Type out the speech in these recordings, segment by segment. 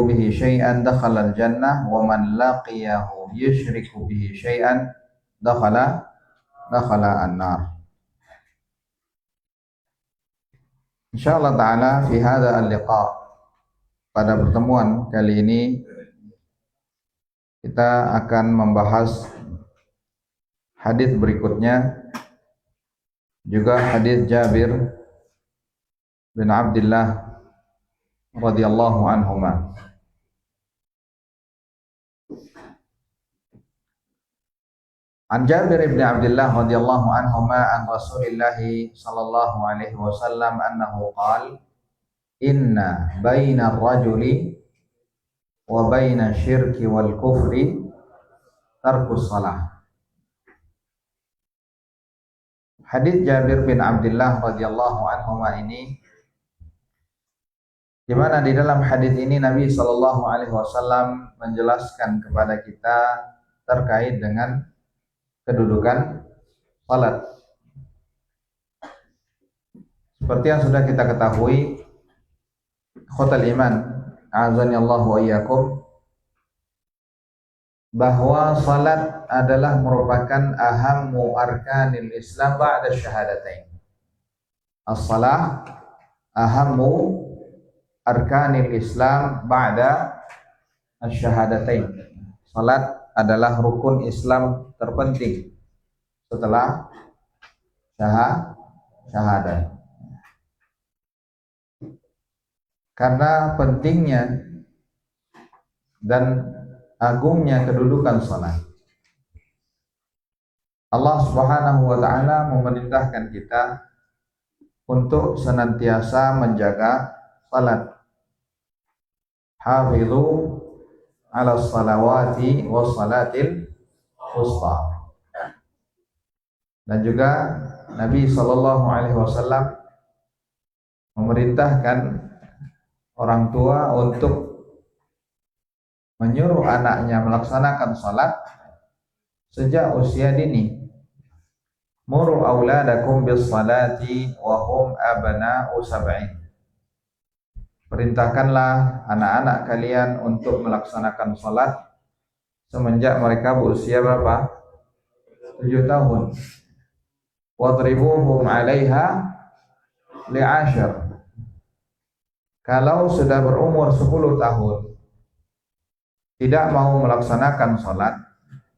yusyriku bihi syai'an dakhala al-jannah wa man laqiyahu yusyriku bihi syai'an dakhala an-nar. Insyaallah taala fi hadza al-liqa, pada pertemuan kali ini kita akan membahas hadis berikutnya, juga hadis Jabir bin Abdullah radhiyallahu anhuma. An Jabir bin Abdullah radhiyallahu anhuma an Rasulillah sallallahu alaihi wasallam annahu qala inna baina ar-rajuli wa baina syirki wal kufri tarkus salah. Hadis Jabir bin Abdullah radhiyallahu anhuma ini, di mana di dalam hadis ini Nabi sallallahu alaihi wasallam menjelaskan kepada kita terkait dengan kedudukan salat. Seperti yang sudah kita ketahui, khotal iman, azani Allah wa iyyakum, bahwa salat adalah merupakan ahammu arkanil Islam ba'da syahadatain. As-salah ahammu arkanil Islam ba'da asy-syahadatain. Salat adalah rukun Islam terpenting setelah syahadat. Karena pentingnya dan agungnya kedudukan salat, Allah Subhanahu wa taala memerintahkan kita untuk senantiasa menjaga salat. Hafizu 'ala shalawati was salatil wusta. Dan juga Nabi sallallahu alaihi wasallam memerintahkan orang tua untuk menyuruh anaknya melaksanakan salat sejak usia dini. Muru auladakum bis salati wa hum abna'u sab'in. Perintahkanlah anak-anak kalian untuk melaksanakan salat semenjak mereka berusia berapa? 7 tahun. Wadribuhum 'alaiha li'ashar. Kalau sudah berumur 10 tahun tidak mau melaksanakan salat,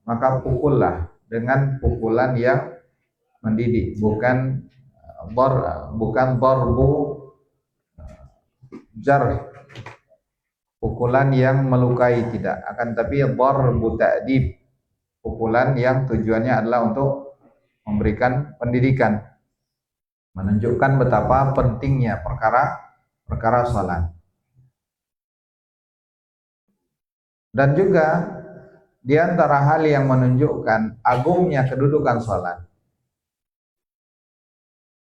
maka pukullah dengan pukulan yang mendidik, bukan darbu jarh, pukulan yang melukai, tidak, akan tapi darbu ta'dib, pukulan yang tujuannya adalah untuk memberikan pendidikan, menunjukkan betapa pentingnya perkara salat. Dan juga di antara hal yang menunjukkan agungnya kedudukan salat,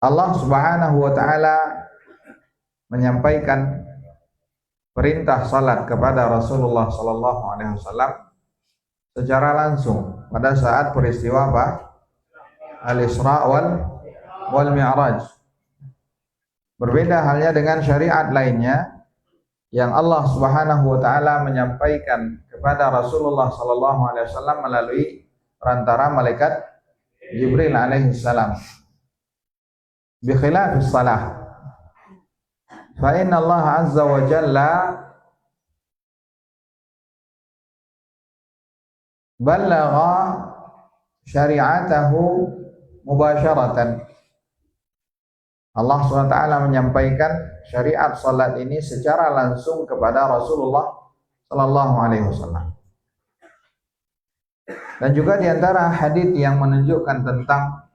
Allah Subhanahu wa taala menyampaikan perintah salat kepada Rasulullah sallallahu alaihi wasallam secara langsung pada saat peristiwa apa? Al-Isra wal Mi'raj. Berbeda halnya dengan syariat lainnya yang Allah Subhanahu wa taala menyampaikan kepada Rasulullah sallallahu alaihi wasallam melalui perantara malaikat Jibril alaihi salam. Bi khilafis salah. Fa inna Allah azza wa jalla ballagha syari'atahu mubasharatan. Allah SWT menyampaikan syariat salat ini secara langsung kepada Rasulullah sallallahu alaihi wasallam. Dan juga di antara hadis yang menunjukkan tentang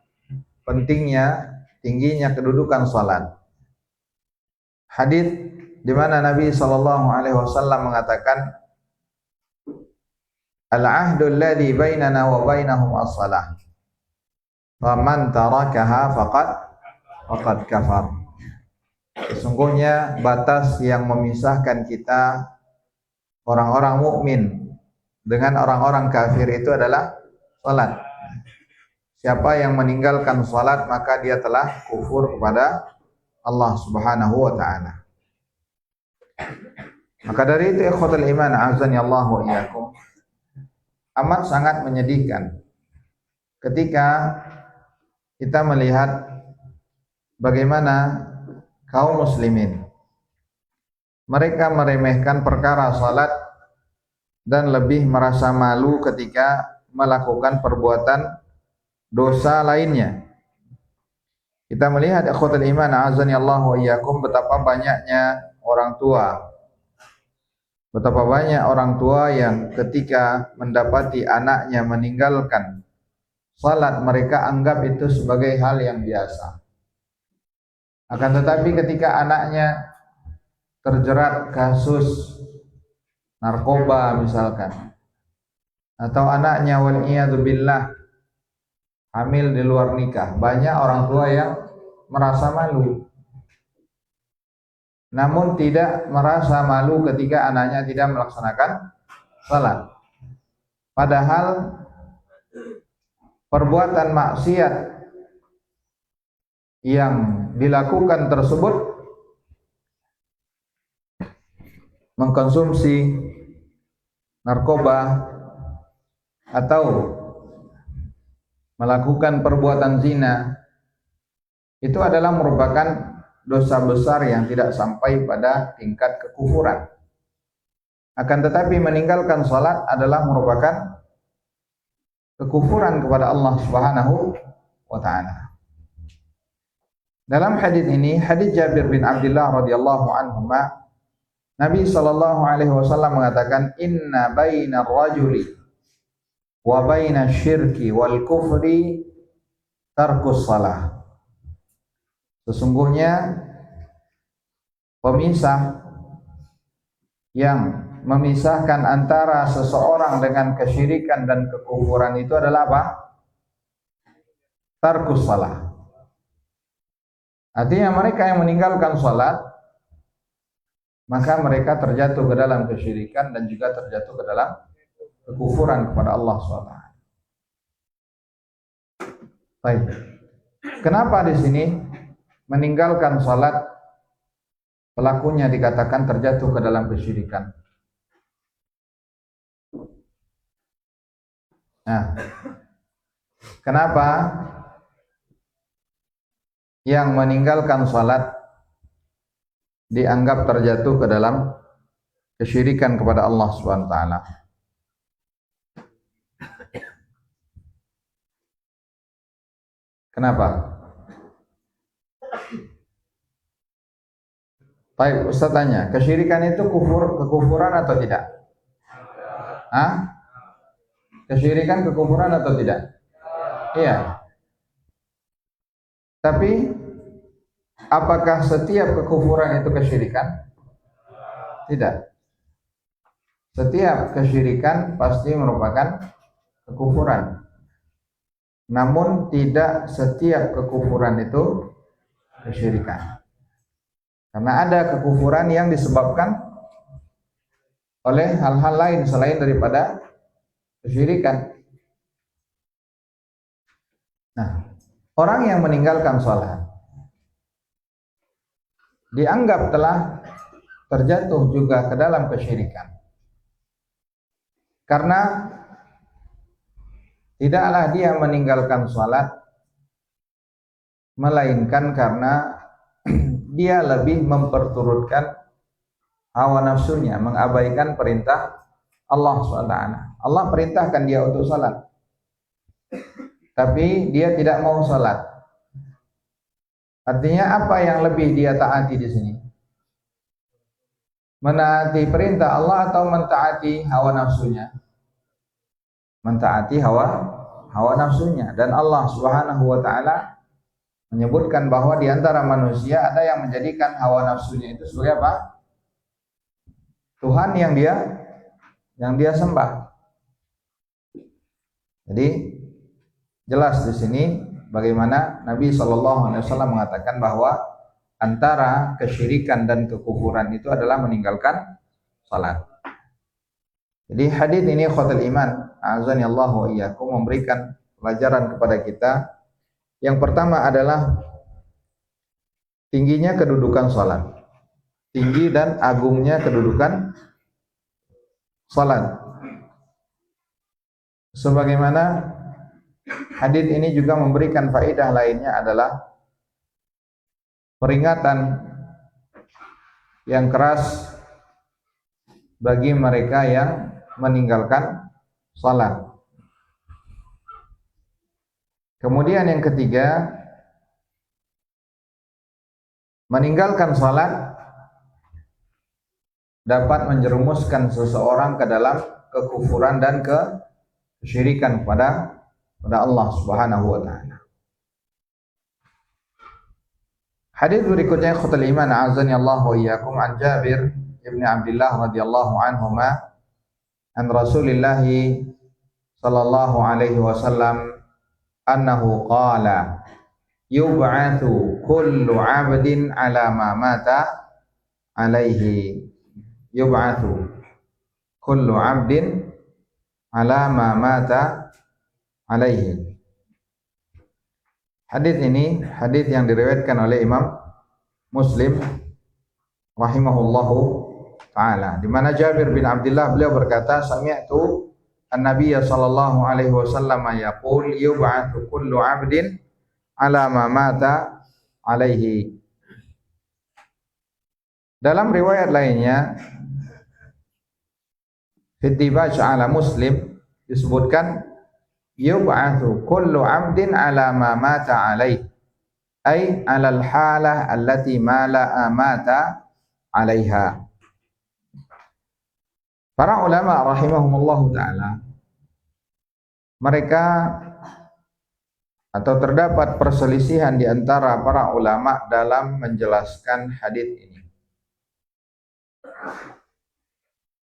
pentingnya, tingginya kedudukan salat, hadis di mana Nabi sallallahu alaihi wasallam mengatakan, al-ahdu alladhi bainana wa bainahum as-salah. Faman tarakaha faqad kafar. Sesungguhnya batas yang memisahkan kita orang-orang mukmin dengan orang-orang kafir itu adalah salat. Siapa yang meninggalkan salat maka dia telah kufur kepada Allah Subhanahu wa taala. Maka dari itu ikhwatul iman azani Allah wa iyyakum, amat sangat menyedihkan ketika kita melihat bagaimana kaum muslimin mereka meremehkan perkara salat dan lebih merasa malu ketika melakukan perbuatan dosa lainnya. Kita melihat ikhwatul iman azani Allah wa iyyakum betapa banyaknya orang tua. Betapa banyak orang tua yang ketika mendapati anaknya meninggalkan salat mereka anggap itu sebagai hal yang biasa. Akan tetapi ketika anaknya terjerat kasus narkoba misalkan, atau anaknya wal'iyadzubillah hamil di luar nikah, banyak orang tua yang merasa malu, namun tidak merasa malu ketika anaknya tidak melaksanakan salat. Padahal perbuatan maksiat yang dilakukan tersebut mengkonsumsi narkoba atau melakukan perbuatan zina itu adalah merupakan dosa besar yang tidak sampai pada tingkat kekufuran. Akan tetapi meninggalkan salat adalah merupakan kekufuran kepada Allah Subhanahu wa taala. Dalam hadis ini, hadis Jabir bin Abdullah radhiyallahu anhuma, Nabi sallallahu alaihi wasallam mengatakan, "Inna bainar rajuli wa bainasy syirki wal kufri tarkus shalah." Sesungguhnya pemisah yang memisahkan antara seseorang dengan kesyirikan dan kekufuran itu adalah apa? Tarkus shalah. Artinya mereka yang meninggalkan salat, maka mereka terjatuh ke dalam kesyirikan dan juga terjatuh ke dalam kekufuran kepada Allah SWT. Baik. Kenapa di sini meninggalkan salat pelakunya dikatakan terjatuh ke dalam kesyirikan? Nah, kenapa yang meninggalkan salat dianggap terjatuh ke dalam kesyirikan kepada Allah Subhanahu wa taala? Kenapa? Baik, Ustaz tanya, kesyirikan itu kekufuran atau tidak? Hah? Kesyirikan kekufuran atau tidak? Iya. Tapi apakah setiap kekufuran itu kesyirikan? Tidak. Setiap kesyirikan pasti merupakan kekufuran. Namun tidak setiap kekufuran itu kesyirikan. Karena ada kekufuran yang disebabkan oleh hal-hal lain selain daripada kesyirikan. Nah, orang yang meninggalkan sholat dianggap telah terjatuh juga ke dalam kesyirikan. Karena tidaklah dia meninggalkan sholat melainkan karena dia lebih memperturutkan hawa nafsunya, mengabaikan perintah Allah SWT. Allah perintahkan dia untuk sholat, tapi dia tidak mau sholat. Artinya apa yang lebih dia taati di sini? Menaati perintah Allah atau mentaati hawa nafsunya? Mentaati hawa nafsunya. Dan Allah Subhanahu wa taala menyebutkan bahwa di antara manusia ada yang menjadikan hawa nafsunya itu sebagai apa? Tuhan yang dia sembah. Jadi jelas di sini bagaimana Nabi SAW mengatakan bahwa antara kesyirikan dan kekufuran itu adalah meninggalkan salat. Jadi hadis ini khatul iman azani Allah wa iyyakum memberikan pelajaran kepada kita. Yang pertama adalah tingginya kedudukan salat. tinggi dan agungnya kedudukan salat. Sebagaimana hadis ini juga memberikan faedah lainnya adalah peringatan yang keras bagi mereka yang meninggalkan salat. Kemudian yang ketiga, meninggalkan salat dapat menjerumuskan seseorang ke dalam kekufuran dan kesyirikan kepada Allah Subhanahu wa taala. Hadis berikutnya khutul iman azani Allah wa iyyakum an Jabir ibn Abdullah radhiyallahu anhuma an Rasulillah sallallahu alaihi wasallam annahu qala yub'atsu kullu 'abdin 'ala ma mata 'alaihi yub'atsu kullu 'abdin 'ala ma mata 'alaihi. Hadis ini hadis yang diriwayatkan oleh Imam Muslim rahimahullahu taala, di mana Jabir bin Abdullah beliau berkata, sami'tu an-nabiy sallallahu alaihi wasallam yaqul yub'atsu kullu 'abdin 'ala ma mata 'alaihi. Dalam riwayat lainnya Fittibaj ala Muslim disebutkan yub'atsu kullu 'abdin 'ala ma mata 'alaihi, ay 'alal halah allati mata 'alaiha. Para ulama rahimahumullahu taala, mereka atau terdapat perselisihan di antara para ulama dalam menjelaskan hadis ini.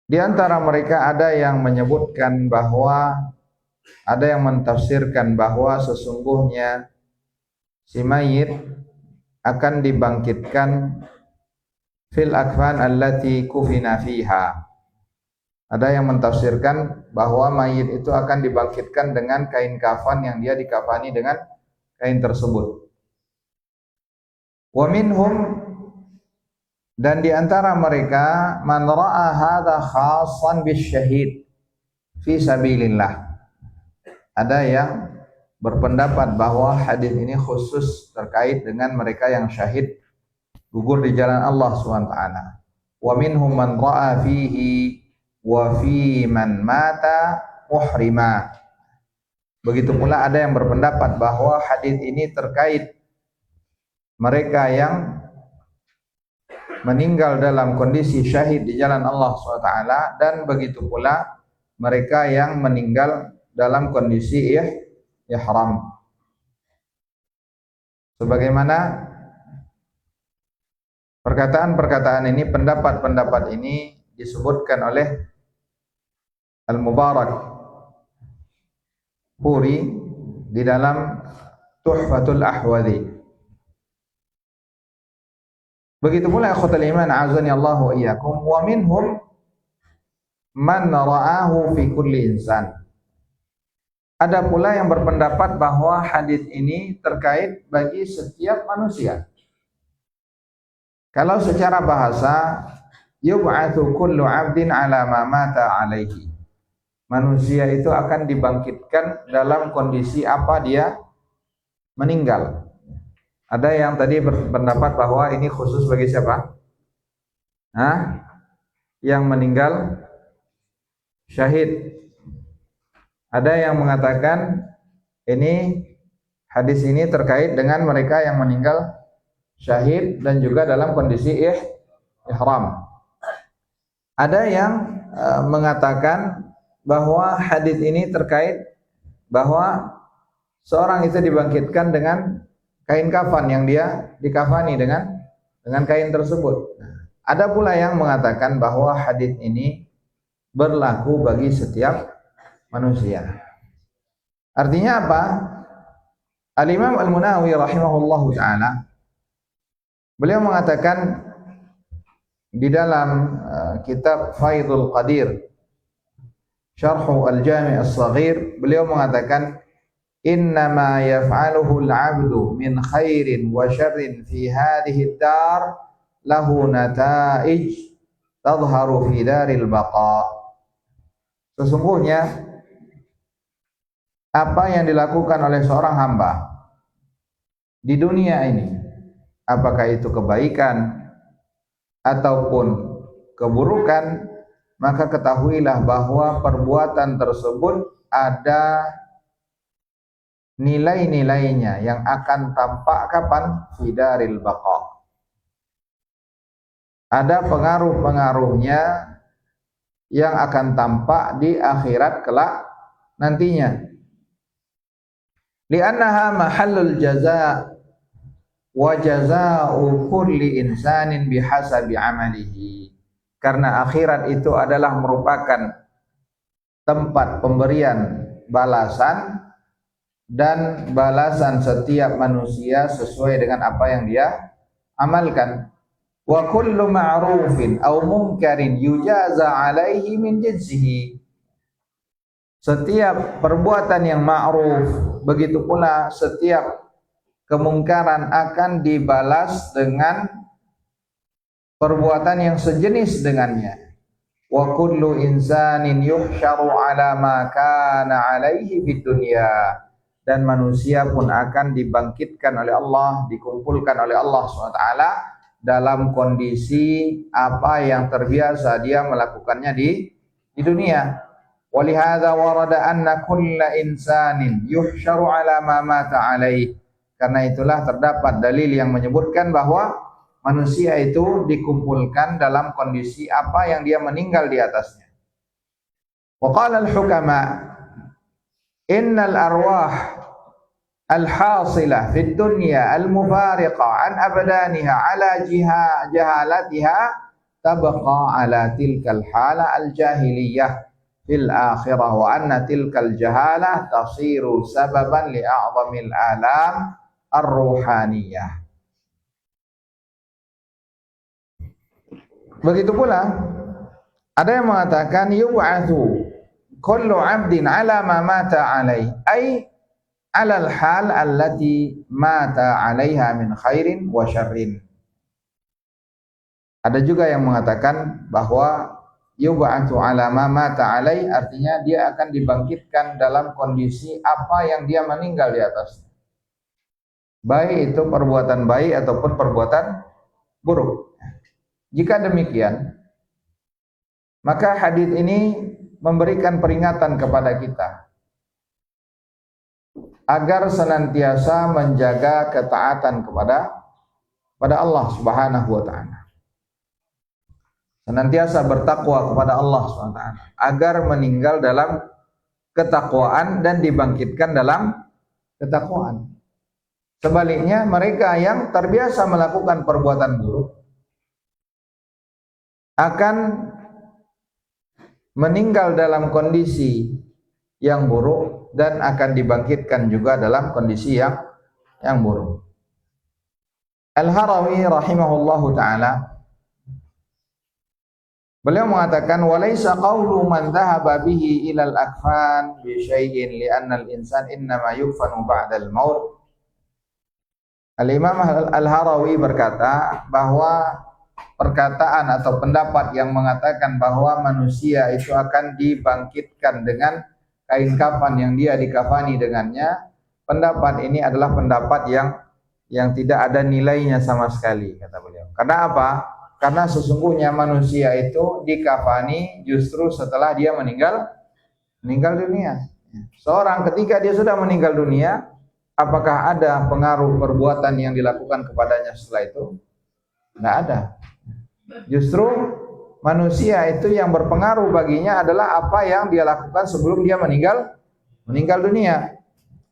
Di antara mereka ada yang menyebutkan bahwa, ada yang mentafsirkan bahwa sesungguhnya si mayit akan dibangkitkan fil akfan allati kufina fiha. Ada yang mentafsirkan bahwa mayit itu akan dibangkitkan dengan kain kafan yang dia dikafani dengan kain tersebut. Wa minhum, dan di antara mereka, man ra'a hadza khassan bisyahid fi sabilillah. Ada yang berpendapat bahwa hadis ini khusus terkait dengan mereka yang syahid gugur di jalan Allah SWT. Wa minhum man ra'a fihi wa fi man mata muhrima. Begitu pula ada yang berpendapat bahwa hadis ini terkait mereka yang meninggal dalam kondisi syahid di jalan Allah SWT, dan begitu pula mereka yang meninggal dalam kondisi ihram. Sebagaimana perkataan-perkataan ini, pendapat-pendapat ini disebutkan oleh Al-Mubarak Puri di dalam Tuhfatul Ahwadhi. Begitu pula ikhwatal iman azani Allah wa iyyakum, wa minhum man ra'ahu fi kulli insan. Ada pula yang berpendapat bahwa hadis ini terkait bagi setiap manusia. Kalau secara bahasa, yub'atsu kullu 'abdin 'ala ma mata 'alaihi. Manusia itu akan dibangkitkan dalam kondisi apa dia meninggal. Ada yang tadi berpendapat bahwa ini khusus bagi siapa? Yang meninggal syahid. Ada yang mengatakan ini hadis ini terkait dengan mereka yang meninggal syahid dan juga dalam kondisi ihram. Ada yang mengatakan bahwa hadis ini terkait bahwa seorang itu dibangkitkan dengan kain kafan yang dia dikafani dengan kain tersebut. Ada pula yang mengatakan bahwa hadis ini berlaku bagi setiap manusia. Artinya apa? Al-Imam Al-Munawi rahimahullahu taala, beliau mengatakan di dalam kitab Faidul Qadir Syarhu Al-Jami' As-Saghir, beliau mengatakan innama yaf'aluhu al-'abdu min khairin wa syarrin fi hadhihi ad-dar lahu nataij tadhharu fi daril baqa. Sesungguhnya apa yang dilakukan oleh seorang hamba di dunia ini, apakah itu kebaikan ataupun keburukan, maka ketahuilah bahwa perbuatan tersebut ada nilai-nilainya yang akan tampak kapan? Fidaril baqa. Ada pengaruh-pengaruhnya yang akan tampak di akhirat kelak nantinya. Li'annaha mahallul jazaa wa jazaa'u kulli insanin bihasabi amalihi. Karena akhirat itu adalah merupakan tempat pemberian balasan, dan balasan setiap manusia sesuai dengan apa yang dia amalkan. Wa kullu ma'rufin aw munkarin yujaza 'alaihi min jinsihi. Setiap perbuatan yang ma'ruf, begitu pula setiap kemungkaran akan dibalas dengan perbuatan yang sejenis dengannya. Wa kullu insanin yuhsyaru 'ala ma kana 'alaihi fid dunya. Dan manusia pun akan dibangkitkan oleh Allah, dikumpulkan oleh Allah SWT dalam kondisi apa yang terbiasa dia melakukannya di dunia. Walihada warada anna kulla insanin yuhsyaru ala ma mata alaih. Karena itulah terdapat dalil yang menyebutkan bahwa manusia itu dikumpulkan dalam kondisi apa yang dia meninggal di atasnya. Wa qala al-hukama innal arwah al-hasilah fid dunya al-mufariqa an abdaniha ala jahalatiha tabqa ala tilkal hala al-jahiliyah fil akhirah wa anna tilkal jahalah tasiru sababan li a'zamil alam ar-ruhaniyah. Begitu pula ada yang mengatakan yub'atsu kullu 'abdin 'ala ma mata 'alaihi ay 'ala al-hal allati mata 'alaiha min khairin wa syarrin. Ada juga yang mengatakan bahwa yub'atsu 'ala ma mata 'alaihi artinya dia akan dibangkitkan dalam kondisi apa yang dia meninggal di atasnya. Baik itu perbuatan baik ataupun perbuatan buruk. Jika demikian, maka hadis ini memberikan peringatan kepada kita agar senantiasa menjaga ketaatan kepada Allah Subhanahu wa taala. Senantiasa bertakwa kepada Allah Subhanahu wa taala agar meninggal dalam ketakwaan dan dibangkitkan dalam ketakwaan. Sebaliknya, mereka yang terbiasa melakukan perbuatan buruk akan meninggal dalam kondisi yang buruk dan akan dibangkitkan juga dalam kondisi yang buruk. Al-Harawi rahimahullahu taala beliau mengatakan walaysa qawlu man dhahaba bihi ila al-akfan bi syai'in li anna al-insan innama yufanu ba'da al-maut. Al-Imam Al-Harawi berkata bahwa perkataan atau pendapat yang mengatakan bahwa manusia itu akan dibangkitkan dengan kain kafan yang dia dikafani dengannya, pendapat ini adalah pendapat yang tidak ada nilainya sama sekali, kata beliau. Karena apa? Karena sesungguhnya manusia itu dikafani justru setelah dia meninggal dunia. Seorang ketika dia sudah meninggal dunia, apakah ada pengaruh perbuatan yang dilakukan kepadanya setelah itu? Tidak ada. Justru manusia itu yang berpengaruh baginya adalah apa yang dia lakukan sebelum dia meninggal dunia.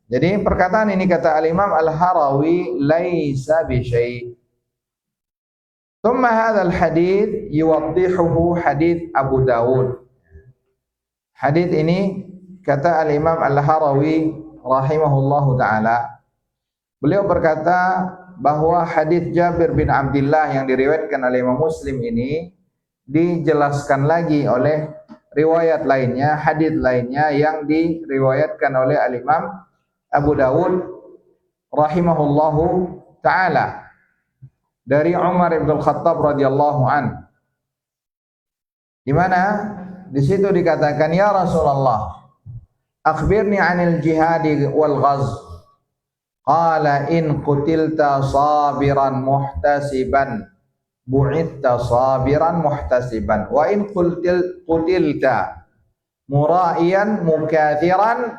Jadi perkataan ini kata Al-Imam Al-Harawi laisa bi syai'. Thumma hadzal hadits yuwaddihuhu hadits Abu Dawud. Hadits ini kata Al-Imam Al-Harawi rahimahullahu taala, beliau berkata bahwa hadits Jabir bin Abdullah yang diriwayatkan oleh Imam Muslim ini dijelaskan lagi oleh riwayat lainnya, hadits lainnya yang diriwayatkan oleh Al-Imam Abu Dawud rahimahullahu taala. dari Umar bin Khattab radhiyallahu an, di mana di situ dikatakan, ya Rasulullah, akhbirni 'anil jihad wal ghazw. Qala in qutilta sabiran muhtasiban bu'ithta sabiran muhtasiban wa in qutilta mura'iyan mukathiran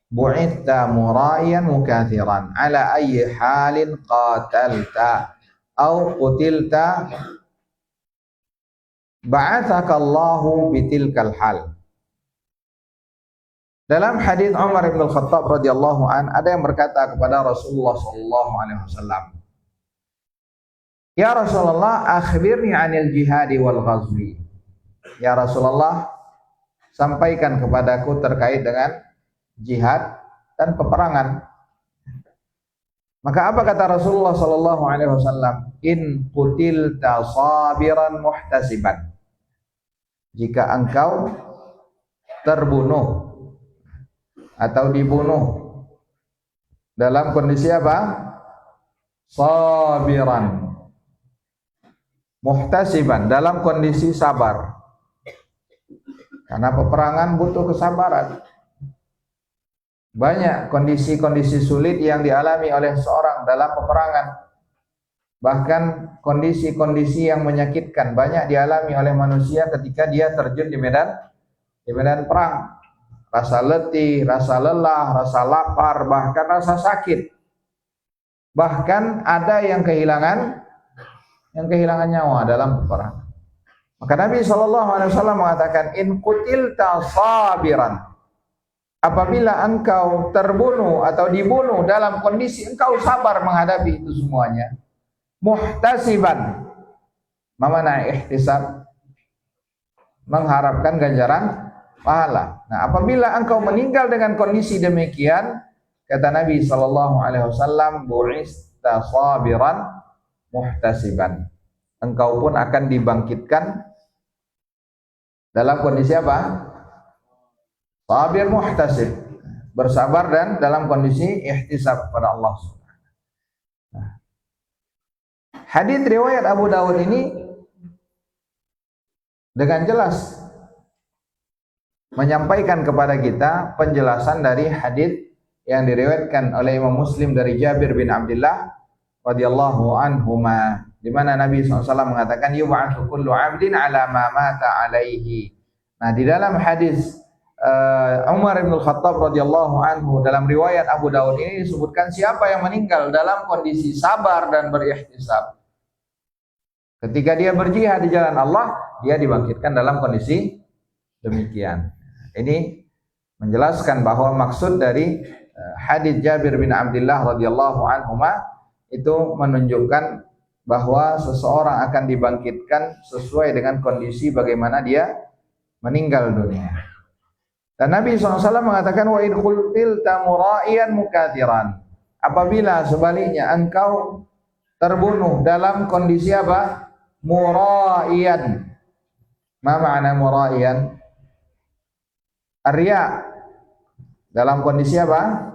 bu'ithta mura'iyan mukathiran ala ayyi halin qatalta au qutilta ba'athakallahu bitilkal hal. Dalam hadis Umar bin Khattab radhiyallahu an, ada yang berkata kepada Rasulullah sallallahu alaihi wasallam, ya Rasulullah, akhbirni 'anil jihad wal ghazwi. Ya Rasulullah, sampaikan kepadaku terkait dengan jihad dan peperangan. Maka apa kata Rasulullah sallallahu alaihi wasallam? In qutilta sabiran muhtasiban. Jika engkau terbunuh atau dibunuh dalam kondisi apa? Sabiran muhtasiban, dalam kondisi sabar. Karena peperangan butuh kesabaran. Banyak kondisi-kondisi sulit yang dialami oleh seorang dalam peperangan. Bahkan kondisi-kondisi yang menyakitkan banyak dialami oleh manusia ketika dia terjun di medan perang. Rasa letih, rasa lelah, rasa lapar, bahkan rasa sakit. Bahkan ada yang kehilangan nyawa dalam peperangan. Maka Nabi SAW mengatakan, in qutilta sabiran. Apabila engkau terbunuh atau dibunuh dalam kondisi engkau sabar menghadapi itu semuanya. Muhtasiban. Mana ihtisab? Mengharapkan ganjaran pahala. Nah, apabila engkau meninggal dengan kondisi demikian, kata Nabi sallallahu alaihi wasallam, bu'ista sabiran muhtasiban. Engkau pun akan dibangkitkan dalam kondisi apa? Sabir muhtasib, bersabar dan dalam kondisi ihtisab kepada Allah Subhanahu. Nah, hadis riwayat Abu Dawud ini dengan jelas menyampaikan kepada kita penjelasan dari hadis yang diriwayatkan oleh Imam Muslim dari Jabir bin Abdullah radhiyallahu anhuma, di mana Nabi SAW mengatakan, yub'atsu kullu 'abdin 'ala ma mata 'alaihi. Nah, di dalam hadis Umar bin Khattab radhiyallahu anhu dalam riwayat Abu Dawud ini disebutkan siapa yang meninggal dalam kondisi sabar dan berihtisab. Ketika dia berjihad di jalan Allah, dia dibangkitkan dalam kondisi demikian. Ini menjelaskan bahwa maksud dari hadis Jabir bin Abdullah radhiyallahu anhuma itu menunjukkan bahwa seseorang akan dibangkitkan sesuai dengan kondisi bagaimana dia meninggal dunia. Dan Nabi SAW mengatakan, wa in qultilta mura'iyan mukathiran. Apabila sebaliknya engkau terbunuh dalam kondisi apa? Mura'iyan. Ma makna mura'iyan? Riya. Dalam kondisi apa?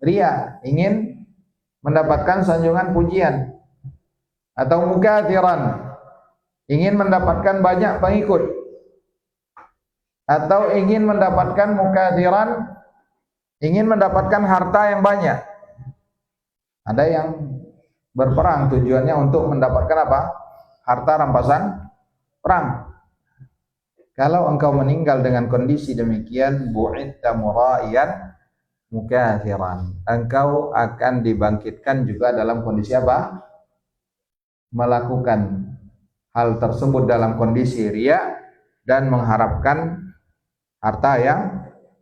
Riya, ingin mendapatkan sanjungan pujian. Atau mukathiran, ingin mendapatkan banyak pengikut. Atau ingin mendapatkan mukathiran, ingin mendapatkan harta yang banyak. Ada yang berperang tujuannya untuk mendapatkan apa? Harta rampasan perang. Kalau engkau meninggal dengan kondisi demikian, bu'ithta mura'iyan mukathiran. Engkau akan dibangkitkan juga dalam kondisi apa? Melakukan hal tersebut dalam kondisi riya dan mengharapkan harta yang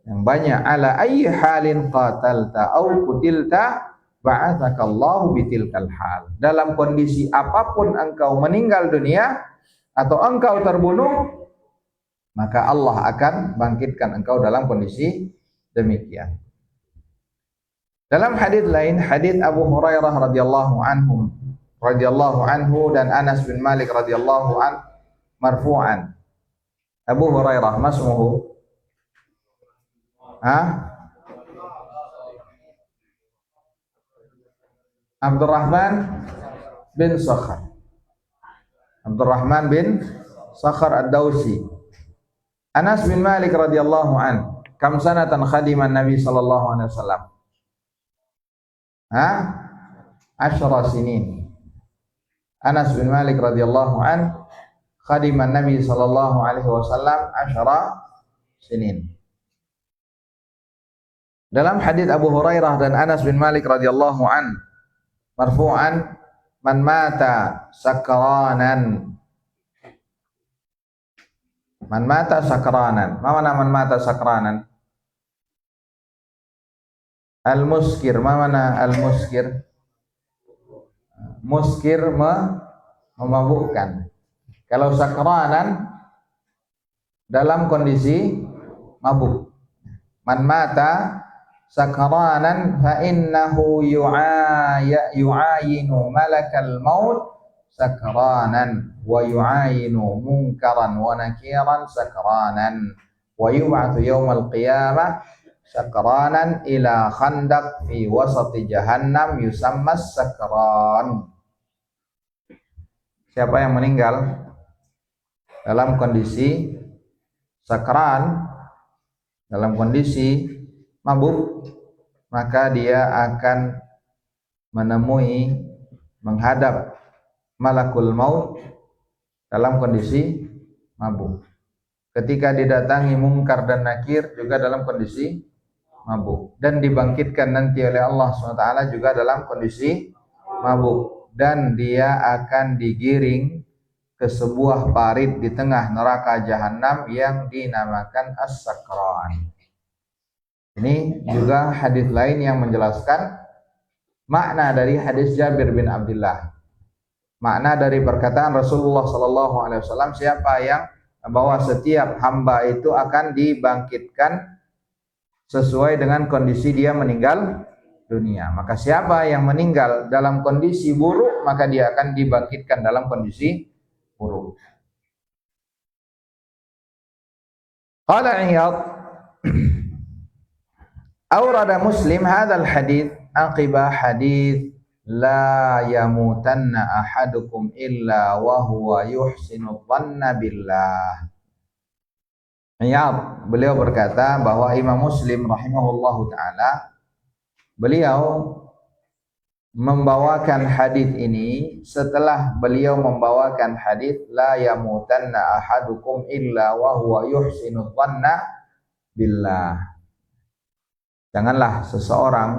banyak. Ala ayyi halin qatalta au qutilta ba'athakallahu bitilkal hal. Dalam kondisi apapun engkau meninggal dunia atau engkau terbunuh, maka Allah akan bangkitkan engkau dalam kondisi demikian. Dalam hadis lain, hadis Abu Hurairah radhiyallahu anhu dan Anas bin Malik radhiyallahu an marfu'an. Abu Hurairah masmuhu Abdurrahman bin Sakhar. Abdurrahman bin Sakhar Ad-Dausi. Anas bin Malik radhiyallahu an. Kam sanatan khadiman Nabi sallallahu alaihi wasallam? Ha? 10 sinin. Anas bin Malik radhiyallahu an khadiman Nabi sallallahu alaihi wasallam 10 sinin. Dalam hadis Abu Hurairah dan Anas bin Malik radhiyallahu an marfu'an, man mata sakranan, man mata sakranan. Ma mana man mata sakranan? Al-muskir. Ma mana al-muskir? Muskir memabukkan. Kalau sakranan dalam kondisi mabuk. Man mata sakranan fa innahu yu'ayinu malakal maut sakranan wa yu'ayinu munkaran wa nakiran sakranan wa yub'atsu yaumal qiyamah sakranan ila khandaq fi wasati jahannam yusammas sakran. Siapa yang meninggal dalam kondisi sakran, dalam kondisi mabuk, maka dia akan menemui, menghadap malakul maut dalam kondisi mabuk. Ketika didatangi mungkar dan nakir juga dalam kondisi mabuk, dan dibangkitkan nanti oleh Allah SWT juga dalam kondisi mabuk, dan dia akan digiring ke sebuah parit di tengah neraka jahanam yang dinamakan as-sakran. Ini juga hadis lain yang menjelaskan makna dari hadis Jabir bin Abdullah. Makna dari perkataan Rasulullah sallallahu alaihi wasallam, siapa yang bahwa setiap hamba itu akan dibangkitkan sesuai dengan kondisi dia meninggal dunia. Maka siapa yang meninggal dalam kondisi buruk, maka dia akan dibangkitkan dalam kondisi buruk. Qala Iyad awrada Muslim hadzal hadits aqiba hadits la yamutanna ahadukum illa wa huwa yuhsinu dhanna billah. Iyad beliau berkata bahwa Imam Muslim rahimahullahu taala beliau membawakan hadis ini setelah beliau membawakan hadis la yamutanna ahadukum illa wa huwa yuhsinu dhanna billah. Janganlah seseorang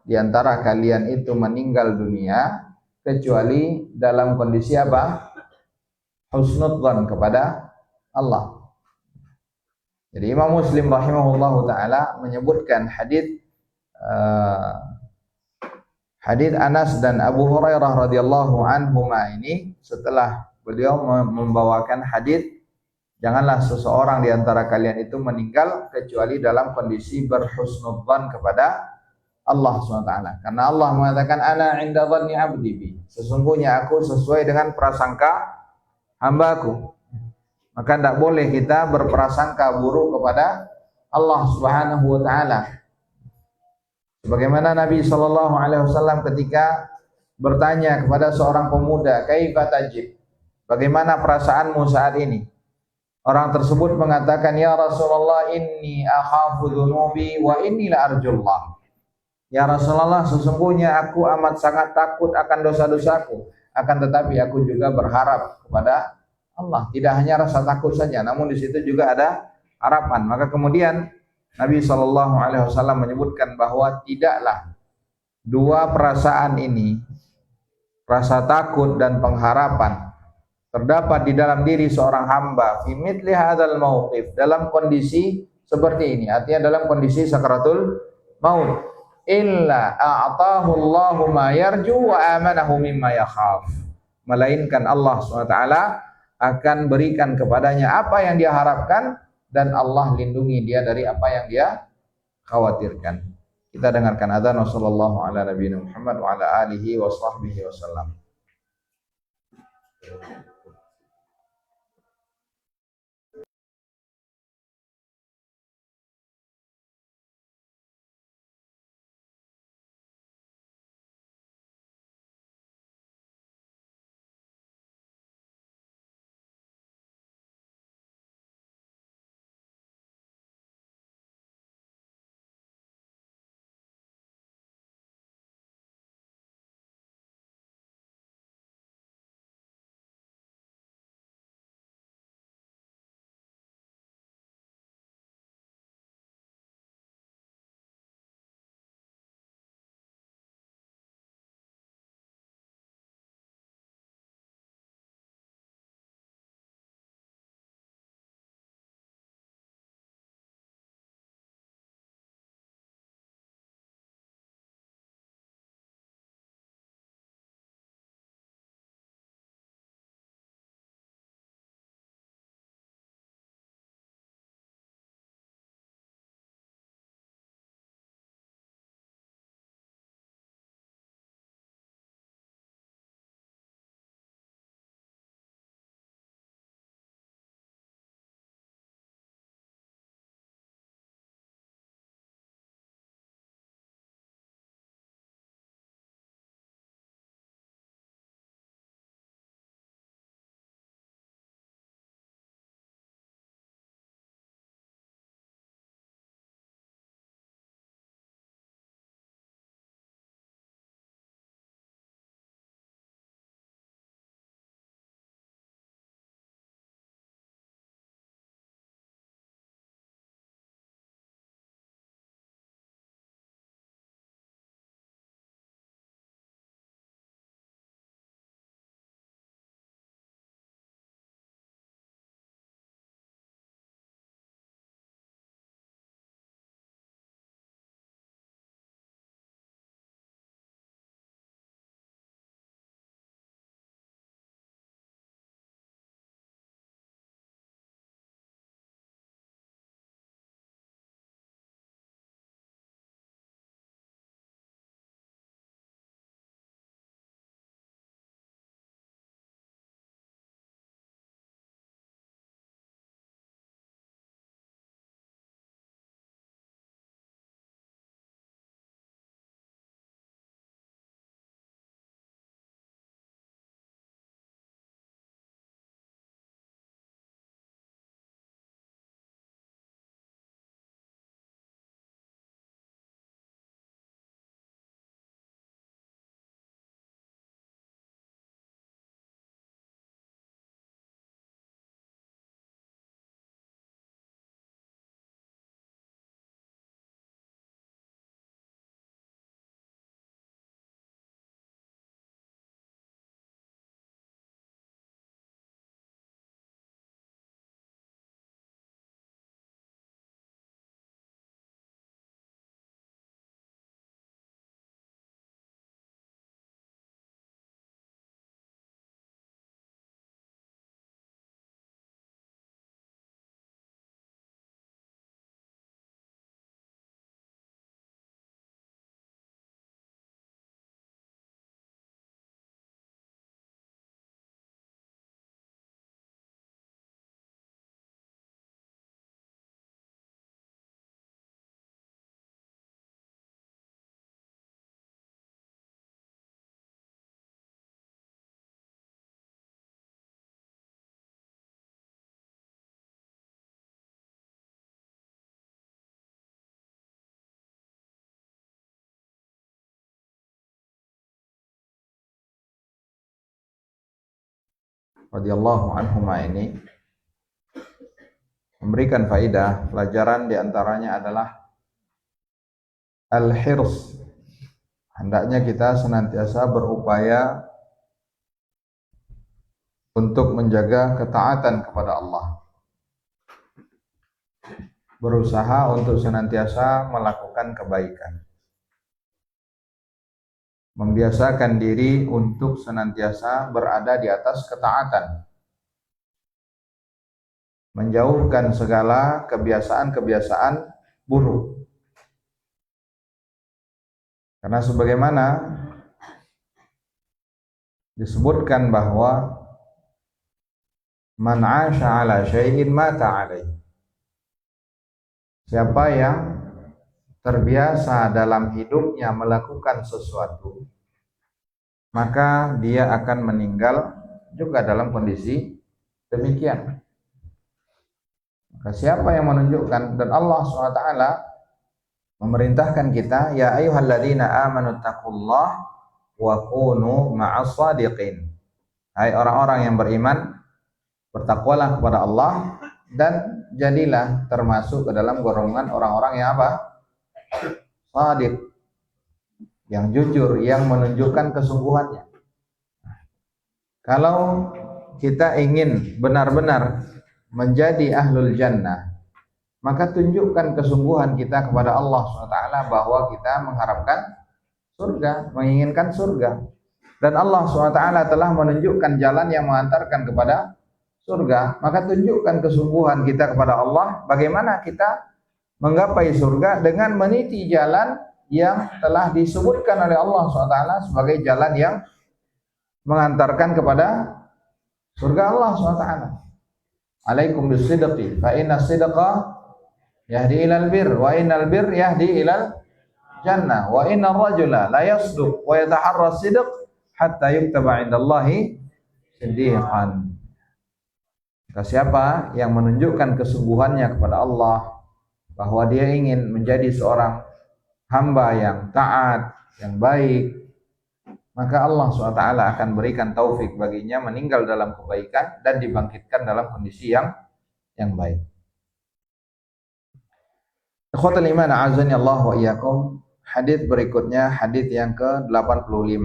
di antara kalian itu meninggal dunia kecuali dalam kondisi apa? Husnudzan kepada Allah. Jadi Imam Muslim rahimahullahu taala menyebutkan hadis Anas dan Abu Hurairah radhiyallahu anhuma ini setelah beliau membawakan hadis janganlah seseorang di antara kalian itu meninggal kecuali dalam kondisi berhusnudzan kepada Allah SWT. Karena Allah mengatakan ana 'inda dhanni 'abdi bi. Sesungguhnya aku sesuai dengan prasangka hambaku. Maka tidak boleh kita berprasangka buruk kepada Allah Subhanahu wa taala. Sebagaimana Nabi sallallahu alaihi wasallam ketika bertanya kepada seorang pemuda, "Kaifa tajid?" Bagaimana perasaanmu saat ini? Orang tersebut mengatakan, "Ya Rasulullah, inni akhafu dzunubi wa inni la arjullah." Ya Rasulullah, sesungguhnya aku amat sangat takut akan dosa-dosaku, akan tetapi aku juga berharap kepada Allah. Tidak hanya rasa takut saja, namun di situ juga ada harapan. Maka kemudian Nabi SAW menyebutkan bahwa tidaklah dua perasaan ini, rasa takut dan pengharapan, terdapat di dalam diri seorang hamba fi mithli hadzal mauqif, dalam kondisi seperti ini, artinya dalam kondisi sakaratul maut, illa a'tahu Allahu ma yarju wa amanahu mimma yakhaf, melainkan Allah SWT akan berikan kepadanya apa yang dia harapkan dan Allah lindungi dia dari apa yang dia khawatirkan. Kita dengarkan adzan. Wassallallahu ala nabiyina Muhammad wa ala alihi wa sahbihi wasallam. radhiyallahu anhuma ini memberikan faidah. Pelajaran diantaranya adalah al-hirs. Hendaknya kita senantiasa berupaya untuk menjaga ketaatan kepada Allah, berusaha untuk senantiasa melakukan kebaikan, membiasakan diri untuk senantiasa berada di atas ketaatan, menjauhkan segala kebiasaan-kebiasaan buruk. Karena sebagaimana disebutkan bahwa man 'asha 'ala syai'in mata 'alaihi. Siapa yang terbiasa dalam hidupnya melakukan sesuatu, maka dia akan meninggal juga dalam kondisi demikian. Maka siapa yang menunjukkan, dan Allah SWT memerintahkan kita, ya ayyuhalladzina amanu taqullaha wa kunu ma'as shadiqin. Hai orang-orang yang beriman, bertakwalah kepada Allah dan jadilah termasuk ke dalam golongan orang-orang yang apa? Shadiq, yang jujur, yang menunjukkan kesungguhannya. Kalau kita ingin benar-benar menjadi ahlul jannah, maka tunjukkan kesungguhan kita kepada Allah SWT bahwa kita mengharapkan surga, menginginkan surga. Dan Allah SWT telah menunjukkan jalan yang mengantarkan kepada surga. Maka tunjukkan kesungguhan kita kepada Allah, bagaimana kita menggapai surga dengan meniti jalan yang telah disebutkan oleh Allah SWT sebagai jalan yang mengantarkan kepada surga Allah SWT. Alaikum bisidqi fa inna sidqa yahdi ilal bir wa innal bir yahdi ilal jannah wa innar rajula la yasduq wa yataharra sidq hatta yuktaba indallahi siddiqan. Maka siapa yang menunjukkan kesungguhannya kepada Allah bahwa dia ingin menjadi seorang hamba yang taat, yang baik, maka Allah SWT akan berikan taufik baginya meninggal dalam kebaikan dan dibangkitkan dalam kondisi yang baik. Ikhwatul iman a'azani Allah wa iyyakum. Hadis berikutnya, hadis yang ke-85.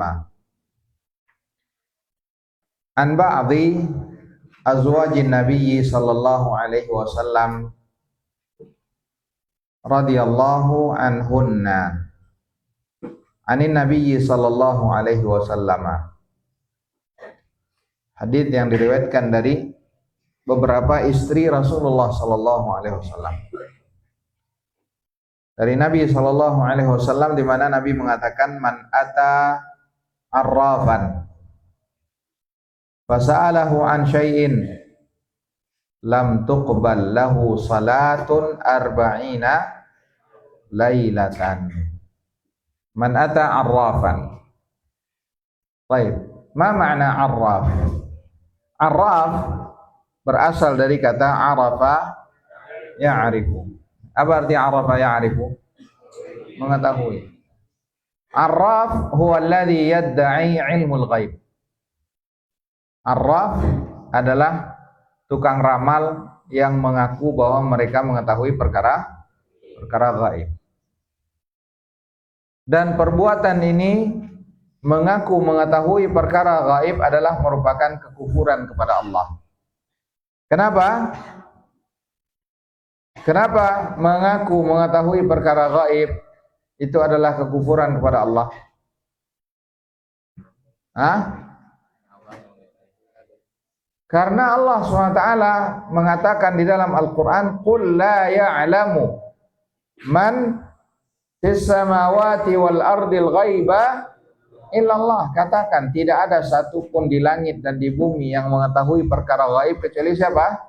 An ba'dhi azwajin nabiyyi sallallahu alaihi wasallam radhiyallahu anhunna anin nabiyyi sallallahu alaihi wasallam. Hadis yang diriwayatkan dari beberapa istri Rasulullah sallallahu alaihi wasallam. Dari Nabi sallallahu alaihi wasallam, di mana Nabi mengatakan, man ata arrafan fasa'alahu an syai'in lam tuqbal lahu salatun arba'ina lailatan. Man ata arrafan. Baik, ma makna arraf? Arraf berasal dari kata arafa ya'rifu. Apa arti arafa ya'rifu? Mengetahui. Arraf huwa alladhi yadda'i ilmul ghaib. Arraf adalah tukang ramal yang mengaku bahwa mereka mengetahui perkara gaib. Dan perbuatan ini mengaku mengetahui perkara gaib adalah merupakan kekufuran kepada Allah. Kenapa? Kenapa mengaku mengetahui perkara gaib itu adalah kekufuran kepada Allah? Karena Allah SWT mengatakan di dalam Al-Quran, qul la ya'lamu man fis samawati wal ardil ghaiba illallah. Katakan, tidak ada satupun di langit dan di bumi yang mengetahui perkara gaib kecuali siapa?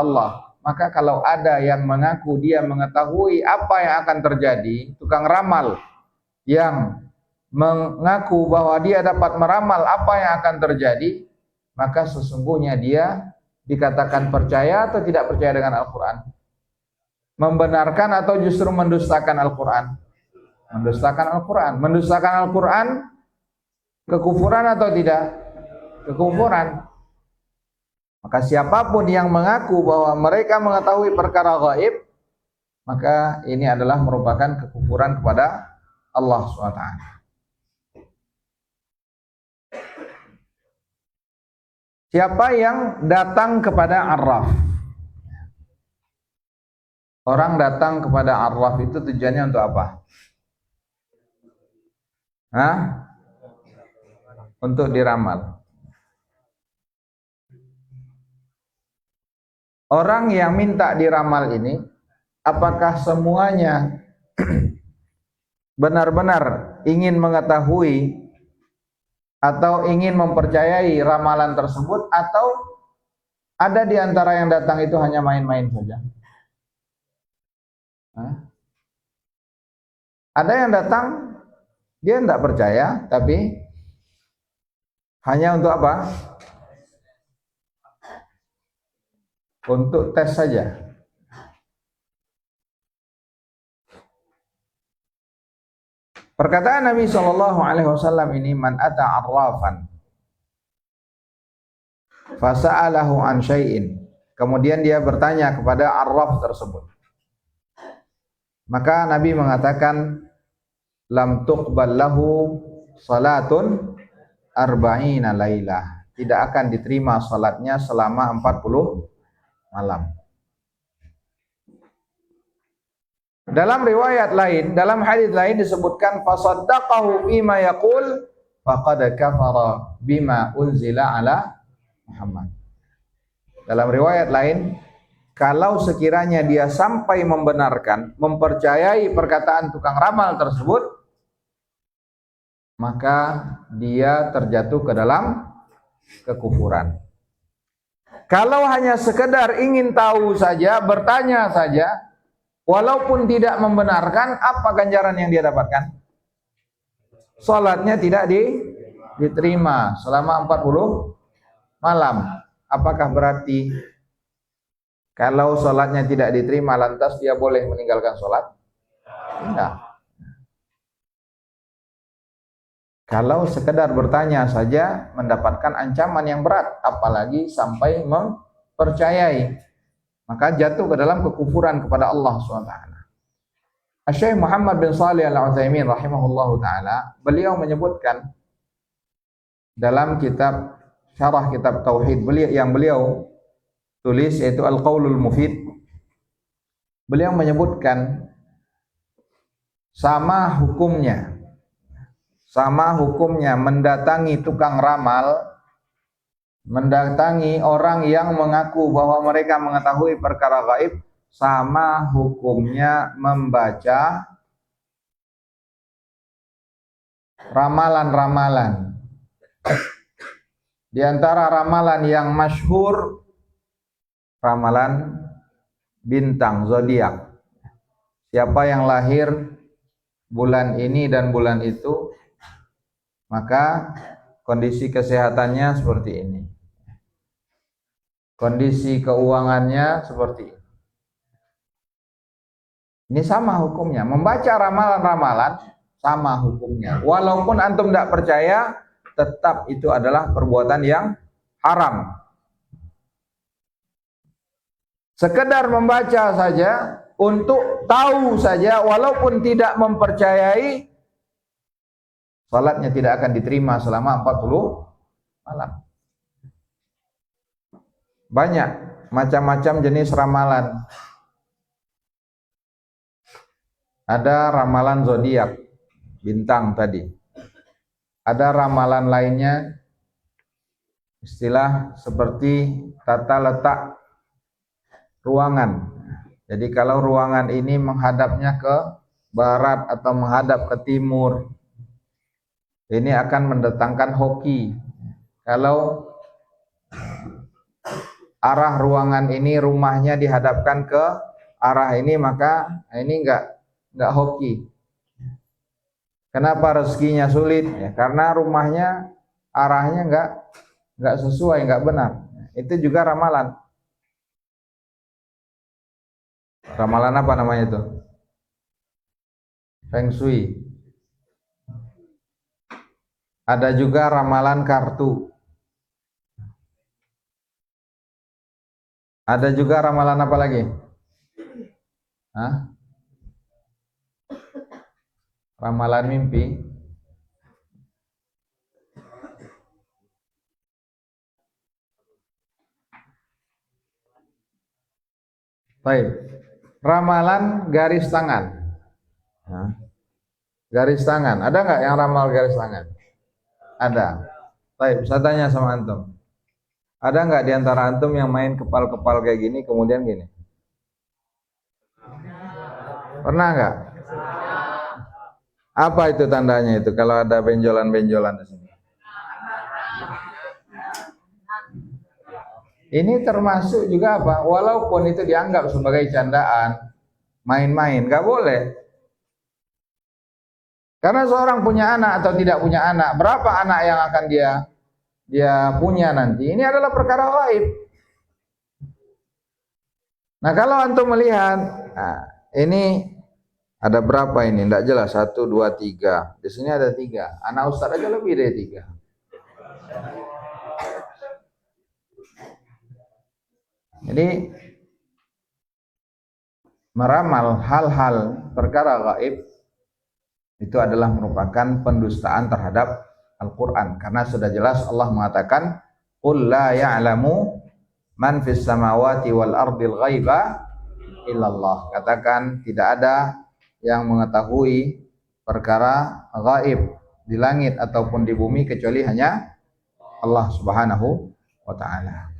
Allah. Maka kalau ada yang mengaku dia mengetahui apa yang akan terjadi, tukang ramal yang mengaku bahwa dia dapat meramal apa yang akan terjadi, maka sesungguhnya dia dikatakan percaya atau tidak percaya dengan Al-Quran? Membenarkan atau justru mendustakan Al-Quran? Mendustakan Al-Quran. Mendustakan Al-Quran kekufuran atau tidak? Kekufuran. Maka siapapun yang mengaku bahwa mereka mengetahui perkara gaib, maka ini adalah merupakan kekufuran kepada Allah SWT. Siapa yang datang kepada arraf? Orang datang kepada arraf itu tujuannya untuk apa? Hah? Untuk diramal. Orang yang minta diramal ini, apakah semuanya benar-benar ingin mengetahui atau ingin mempercayai ramalan tersebut, atau ada di antara yang datang itu hanya main-main saja? Hah? Ada yang datang dia tidak percaya, tapi hanya untuk apa? Untuk tes saja. Perkataan Nabi SAW ini, man ata arrafan fasa'alahu an syai'in, kemudian dia bertanya kepada arraf tersebut, maka Nabi mengatakan, lam tuqbal lahu salatun arba'ina lailah, tidak akan diterima salatnya selama 40 malam. Dalam riwayat lain, dalam hadis lain disebutkan, fasaddaqahu bima yaqul faqad kafara bima unzila ala Muhammad. Dalam riwayat lain, kalau sekiranya dia sampai membenarkan, mempercayai perkataan tukang ramal tersebut, maka dia terjatuh ke dalam kekufuran. Kalau hanya sekedar ingin tahu saja, bertanya saja, walaupun tidak membenarkan, apa ganjaran yang dia dapatkan? Salatnya tidak diterima selama 40 malam. Apakah berarti kalau salatnya tidak diterima lantas dia boleh meninggalkan salat? Tidak. Kalau sekedar bertanya saja mendapatkan ancaman yang berat, apalagi sampai mempercayai, maka jatuh ke dalam kekufuran kepada Allah SWT. Syekh Muhammad bin Shalih Al-Utsaimin rahimahullahu taala, beliau menyebutkan dalam kitab syarah kitab tauhid beliau tulis, yaitu Al-Qaulul Mufid, beliau menyebutkan sama hukumnya mendatangi tukang ramal, mendatangi orang yang mengaku bahwa mereka mengetahui perkara gaib, sama hukumnya membaca ramalan-ramalan. Di antara ramalan yang masyhur, ramalan bintang zodiak. Siapa yang lahir bulan ini dan bulan itu, maka kondisi kesehatannya seperti ini, kondisi keuangannya seperti ini. Ini sama hukumnya. Membaca ramalan-ramalan sama hukumnya. Walaupun antum tidak percaya, tetap itu adalah perbuatan yang haram. Sekedar membaca saja, untuk tahu saja, walaupun tidak mempercayai, salatnya tidak akan diterima selama 40 malam. Banyak macam-macam jenis ramalan. Ada ramalan zodiak, bintang tadi. Ada ramalan lainnya, istilah seperti tata letak ruangan. Jadi kalau ruangan ini menghadapnya ke barat atau menghadap ke timur, ini akan mendatangkan hoki. Kalau arah ruangan ini, rumahnya dihadapkan ke arah ini, maka ini enggak hoki. Kenapa rezekinya sulit? Ya, karena rumahnya arahnya enggak sesuai, enggak benar. Itu juga ramalan. Ramalan apa namanya itu? Feng Shui. Ada juga ramalan kartu. Ada juga ramalan apa lagi? Hah? Ramalan mimpi. Baik. Ramalan garis tangan. Hah? Garis tangan. Ada nggak yang ramal garis tangan? Ada. Baik, saya tanya sama antum. Ada nggak di antara antum yang main kepal-kepal kayak gini kemudian gini? Pernah nggak? Apa itu tandanya itu kalau ada benjolan-benjolan di sini? Ini termasuk juga apa? Walaupun itu dianggap sebagai candaan, main-main, nggak boleh. Karena seorang punya anak atau tidak punya anak, berapa anak yang akan dia punya nanti? Ini adalah perkara gaib. Nah kalau antum melihat, nah, ini ada berapa ini? Tidak jelas. 1, 2, 3. Di sini ada 3. Anak ustaz aja lebih dari 3. Jadi meramal hal-hal perkara gaib itu adalah merupakan pendustaan terhadap Al-Quran. Karena sudah jelas Allah mengatakan, "Qul la ya'lamu man fis samawati wal ardil ghaiba illallah." Katakan tidak ada yang mengetahui perkara gaib di langit ataupun di bumi kecuali hanya Allah Subhanahu wa taala.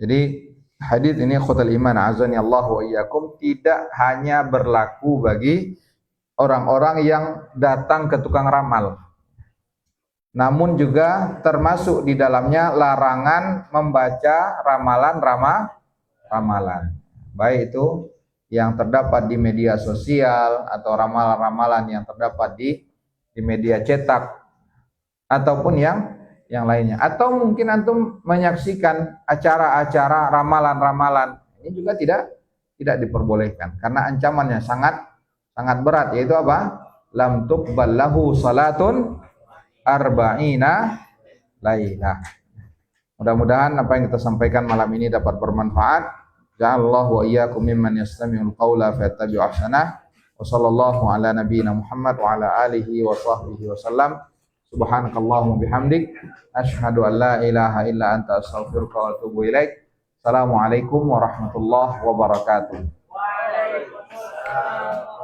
Jadi hadis ini khutul iman azani Allah wa iyyakum tidak hanya berlaku bagi orang-orang yang datang ke tukang ramal. Namun juga termasuk di dalamnya larangan membaca ramalan. Baik itu yang terdapat di media sosial atau ramalan-ramalan yang terdapat di media cetak ataupun yang lainnya. Atau mungkin antum menyaksikan acara-acara ramalan-ramalan. Ini juga tidak diperbolehkan karena ancamannya sangat berat, yaitu apa? Lam tuqbal lahu salatun arba'ina lailah. Mudah-mudahan apa yang kita sampaikan malam ini dapat bermanfaat. Ja'alallahu wa iyyakum mimman yastami'ul qawla fayattabi'u ahsanah. Wa sallallahu ala nabiyyina Muhammad wa ala alihi wa sahbihi wa sallam. Subhanakallahumma bihamdik asyhadu an la ilaha illa anta astaghfiruka wa atubu ilaik. Assalamualaikum warahmatullahi wabarakatuh. Waalaikumsalam.